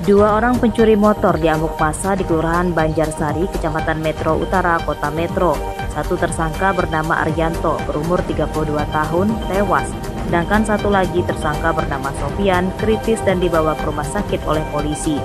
Dua orang pencuri motor diamuk massa di Kelurahan Banjarsari, Kecamatan Metro Utara, Kota Metro. Satu tersangka bernama Aryanto, berumur 32 tahun, tewas. Sedangkan satu lagi tersangka bernama Sofian, kritis dan dibawa ke rumah sakit oleh polisi.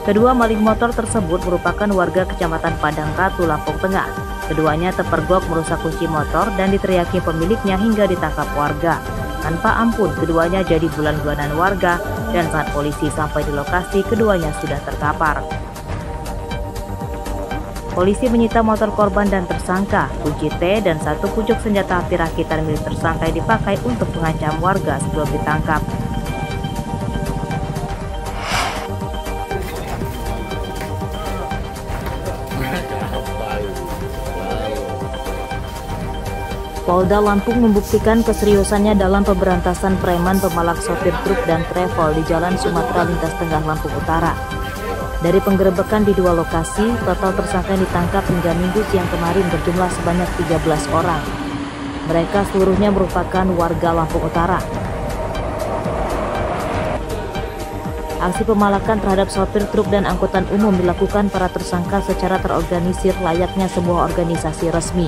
Kedua maling motor tersebut merupakan warga Kecamatan Padang Ratu, Lampung Tengah. Keduanya terpergok merusak kunci motor dan diteriaki pemiliknya hingga ditangkap warga. Tanpa ampun, keduanya jadi bulan-bulanan warga, dan saat polisi sampai di lokasi, keduanya sudah terkapar. Polisi menyita motor korban dan tersangka, kunci T, dan satu pucuk senjata api rakitan milik tersangka yang dipakai untuk mengancam warga sebelum ditangkap. Polda Lampung membuktikan keseriusannya dalam pemberantasan preman pemalak sopir truk dan travel di Jalan Sumatera Lintas Tengah, Lampung Utara. Dari penggerebekan di dua lokasi, total tersangka yang ditangkap hingga Minggu siang kemarin berjumlah sebanyak 13 orang. Mereka seluruhnya merupakan warga Lampung Utara. Aksi pemalakan terhadap sopir truk dan angkutan umum dilakukan para tersangka secara terorganisir layaknya sebuah organisasi resmi.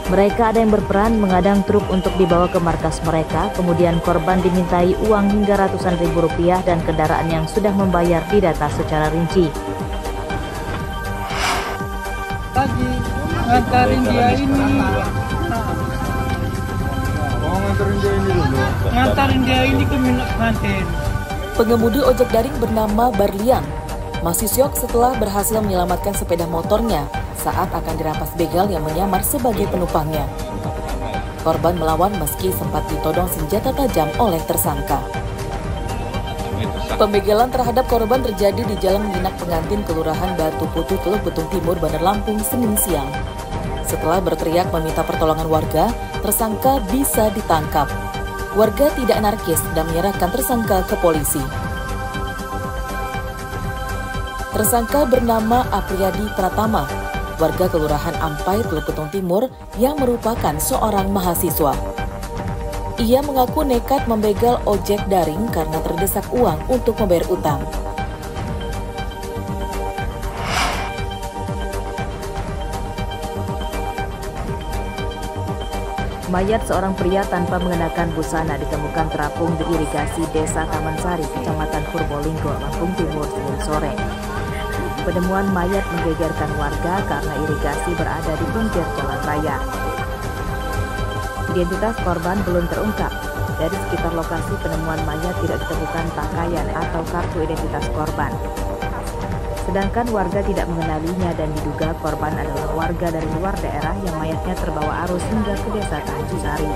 Mereka ada yang berperan mengadang truk untuk dibawa ke markas mereka, kemudian korban dimintai uang hingga ratusan ribu rupiah dan kendaraan yang sudah membayar didata secara rinci. Lagi ngantarin dia ini. Ngantarin dia ini ke Manten. Pengemudi ojek daring bernama Barlian masih syok setelah berhasil menyelamatkan sepeda motornya saat akan dirampas begal yang menyamar sebagai penumpangnya. Korban melawan meski sempat ditodong senjata tajam oleh tersangka. Pembegalan terhadap korban terjadi di Jalan Menjinak Pengantin Kelurahan Batu Putu, Teluk Betung Timur, Bandar Lampung, Senin siang. Setelah berteriak meminta pertolongan warga, tersangka bisa ditangkap. Warga tidak anarkis dan menyerahkan tersangka ke polisi. Tersangka bernama Apriyadi Pratama, warga Kelurahan Ampai, Teluk Betung Timur, yang merupakan seorang mahasiswa. Ia mengaku nekat membegal ojek daring karena terdesak uang untuk membayar utang. Mayat seorang pria tanpa mengenakan busana ditemukan terapung di irigasi Desa Taman Sari, Kecamatan Purbolinggo, Lampung Timur, Senin sore. Penemuan mayat menggegerkan warga karena irigasi berada di pinggir jalan raya. Identitas korban belum terungkap. Dari sekitar lokasi penemuan mayat tidak ditemukan pakaian atau kartu identitas korban. Sedangkan warga tidak mengenalinya dan diduga korban adalah warga dari luar daerah yang mayatnya terbawa arus hingga ke Desa Tanjusari.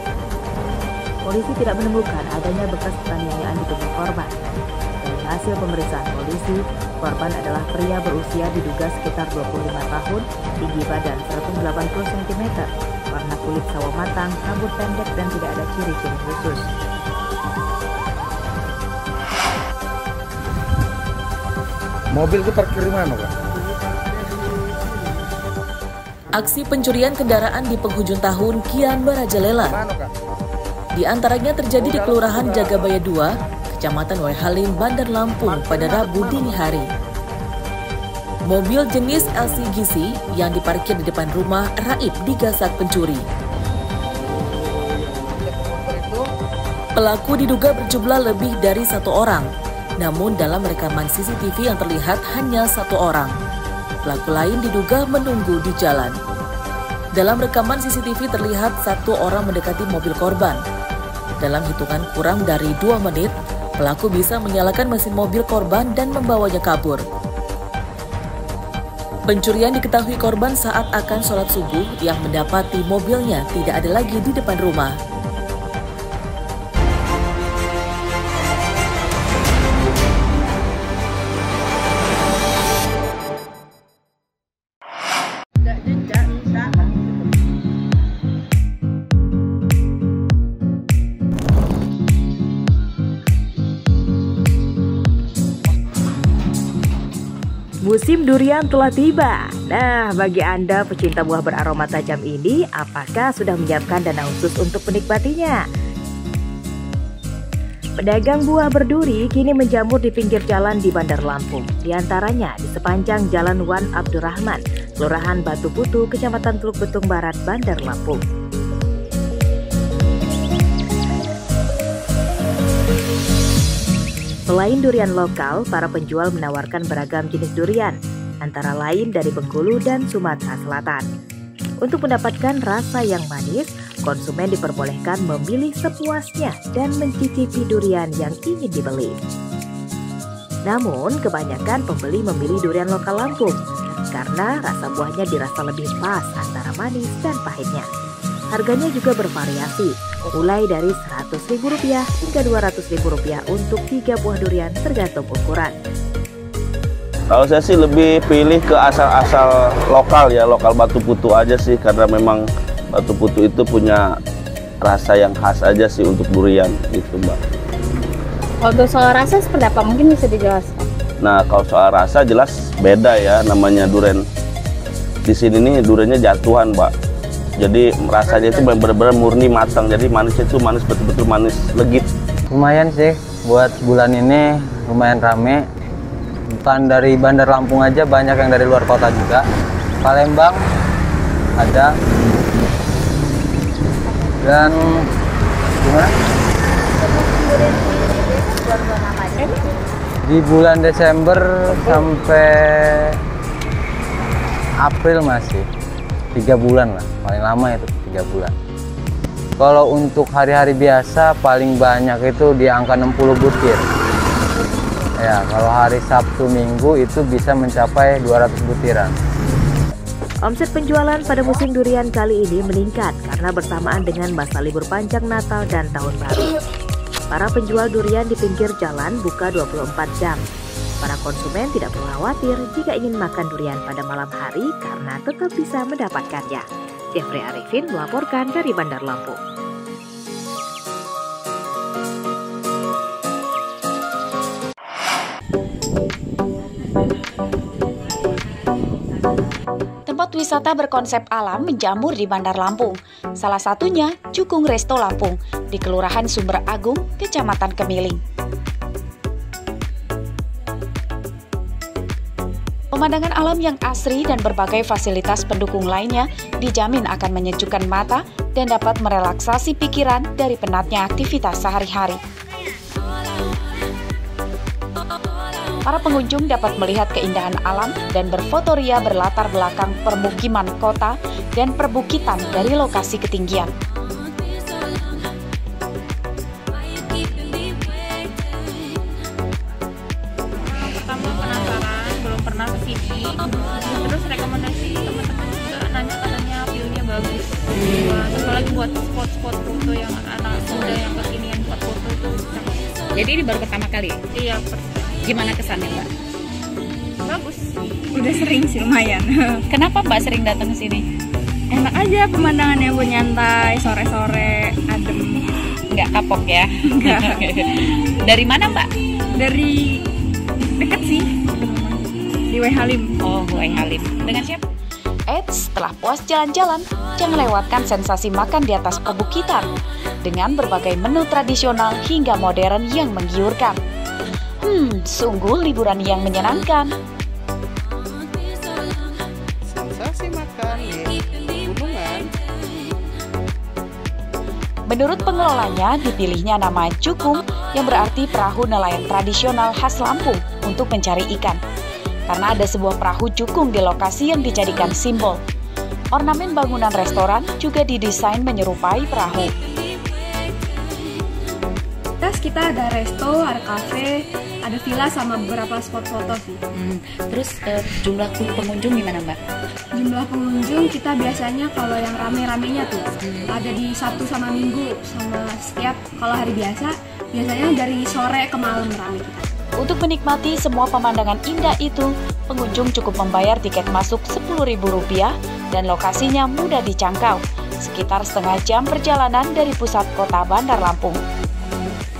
Polisi tidak menemukan adanya bekas penganiayaan di tubuh korban. Dari hasil pemeriksaan polisi, korban adalah pria berusia diduga sekitar 25 tahun, tinggi badan 180 cm, warna kulit sawo matang, rambut pendek dan tidak ada ciri-ciri khusus. Mobil itu parkir di mana, Pak? Aksi pencurian kendaraan di penghujung tahun kian merajalela. Di antaranya terjadi di Kelurahan Jagabaya 2, Kecamatan Waihalim, Bandar Lampung pada Rabu dini hari. Mobil jenis LCGC yang diparkir di depan rumah raib digasak pencuri. Pelaku diduga berjumlah lebih dari satu orang, namun dalam rekaman CCTV yang terlihat hanya satu orang. Pelaku lain diduga menunggu di jalan. Dalam rekaman CCTV terlihat satu orang mendekati mobil korban. Dalam hitungan kurang dari 2 menit, pelaku bisa menyalakan mesin mobil korban dan membawanya kabur. Pencurian diketahui korban saat akan sholat subuh yang mendapati mobilnya tidak ada lagi di depan rumah. Musim durian telah tiba. Nah, bagi Anda pecinta buah beraroma tajam ini, apakah sudah menyiapkan dana khusus untuk menikmatinya? Pedagang buah berduri kini menjamur di pinggir jalan di Bandar Lampung, di antaranya di sepanjang Jalan Wan Abdurrahman, Kelurahan Batu Putu, Kecamatan Teluk Betung Barat, Bandar Lampung. Selain durian lokal, para penjual menawarkan beragam jenis durian, antara lain dari Bengkulu dan Sumatera Selatan. Untuk mendapatkan rasa yang manis, konsumen diperbolehkan memilih sepuasnya dan mencicipi durian yang ingin dibeli. Namun, kebanyakan pembeli memilih durian lokal Lampung karena rasa buahnya dirasa lebih pas antara manis dan pahitnya. Harganya juga bervariasi, mulai dari Rp100.000 hingga Rp200.000 untuk 3 buah durian tergantung ukuran. Kalau saya sih lebih pilih ke asal-asal lokal ya, lokal Batu Putu aja sih, karena memang Batu Putu itu punya rasa yang khas aja sih untuk durian gitu, Mbak. Kalau soal rasa seperti apa? Mungkin bisa dijelaskan. Nah, kalau soal rasa jelas beda ya, namanya durian. Di sini nih duriannya jatuhan, Mbak. Jadi rasanya itu benar-benar murni matang, jadi manisnya itu manis, betul-betul manis legit. Lumayan sih, buat bulan ini lumayan rame. Bukan dari Bandar Lampung aja, banyak yang dari luar kota juga. Palembang ada. Dan gimana? Di bulan Desember sampai April masih 3 bulan lah, paling lama itu 3 bulan. Kalau untuk hari-hari biasa paling banyak itu di angka 60 butir. Ya, kalau hari Sabtu Minggu itu bisa mencapai 200 butiran. Omset penjualan pada musim durian kali ini meningkat karena bersamaan dengan masa libur panjang Natal dan Tahun Baru. Para penjual durian di pinggir jalan buka 24 jam. Para konsumen tidak perlu khawatir jika ingin makan durian pada malam hari karena tetap bisa mendapatkannya. Jeffrey Arifin melaporkan dari Bandar Lampung. Tempat wisata berkonsep alam menjamur di Bandar Lampung. Salah satunya Cukung Resto Lampung di Kelurahan Sumber Agung, Kecamatan Kemiling. Pemandangan alam yang asri dan berbagai fasilitas pendukung lainnya dijamin akan menyejukkan mata dan dapat merelaksasi pikiran dari penatnya aktivitas sehari-hari. Para pengunjung dapat melihat keindahan alam dan berfotoria berlatar belakang permukiman kota dan perbukitan dari lokasi ketinggian. Pertama penasaran, belum pernah ke sini. Terus rekomendasi teman-teman juga nanya katanya view-nya bagus. Terus lagi buat spot-spot foto yang anak muda yang kekinian buat foto itu. Jadi ini baru pertama kali? Iya, Gimana kesannya, Mbak? bagus. Udah sering sih lumayan. Kenapa Mbak sering datang ke sini? Enak aja pemandangannya buat nyantai, sore-sore, adem. Nggak kapok ya? Nggak. Dari mana, Mbak? Dari deket sih, di Wai Halim. Oh, Wai Halim. Dengan siapa? Setelah puas jalan-jalan, jangan lewatkan sensasi makan di atas perbukitan dengan berbagai menu tradisional hingga modern yang menggiurkan. Sungguh liburan yang menyenangkan. Sensasi makan di gunungan. Menurut pengelolanya, dipilihnya nama Cukung yang berarti perahu nelayan tradisional khas Lampung untuk mencari ikan. Karena ada sebuah perahu cukung di lokasi yang dijadikan simbol. Ornamen bangunan restoran juga didesain menyerupai perahu. Kita ada resto, ada kafe, ada villa sama beberapa spot foto sih. Terus jumlah pengunjung gimana, Mbak? Jumlah pengunjung kita biasanya kalau yang rame-ramenya tuh ada di Sabtu sama Minggu, sama setiap kalau hari biasa biasanya dari sore ke malam rame kita. Untuk menikmati semua pemandangan indah itu, pengunjung cukup membayar tiket masuk Rp10.000 dan lokasinya mudah dijangkau, sekitar setengah jam perjalanan dari pusat kota Bandar Lampung.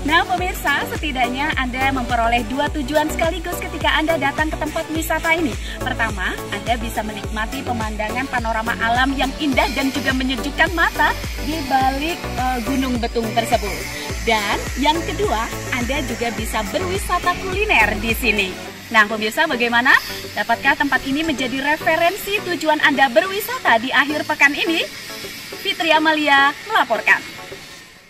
Nah pemirsa, setidaknya Anda memperoleh 2 tujuan sekaligus ketika Anda datang ke tempat wisata ini. Pertama, Anda bisa menikmati pemandangan panorama alam yang indah dan juga menyejukkan mata di balik Gunung Betung tersebut. Dan yang kedua, Anda juga bisa berwisata kuliner di sini. Nah, pemirsa, bagaimana? Dapatkah tempat ini menjadi referensi tujuan Anda berwisata di akhir pekan ini? Fitri Amalia melaporkan.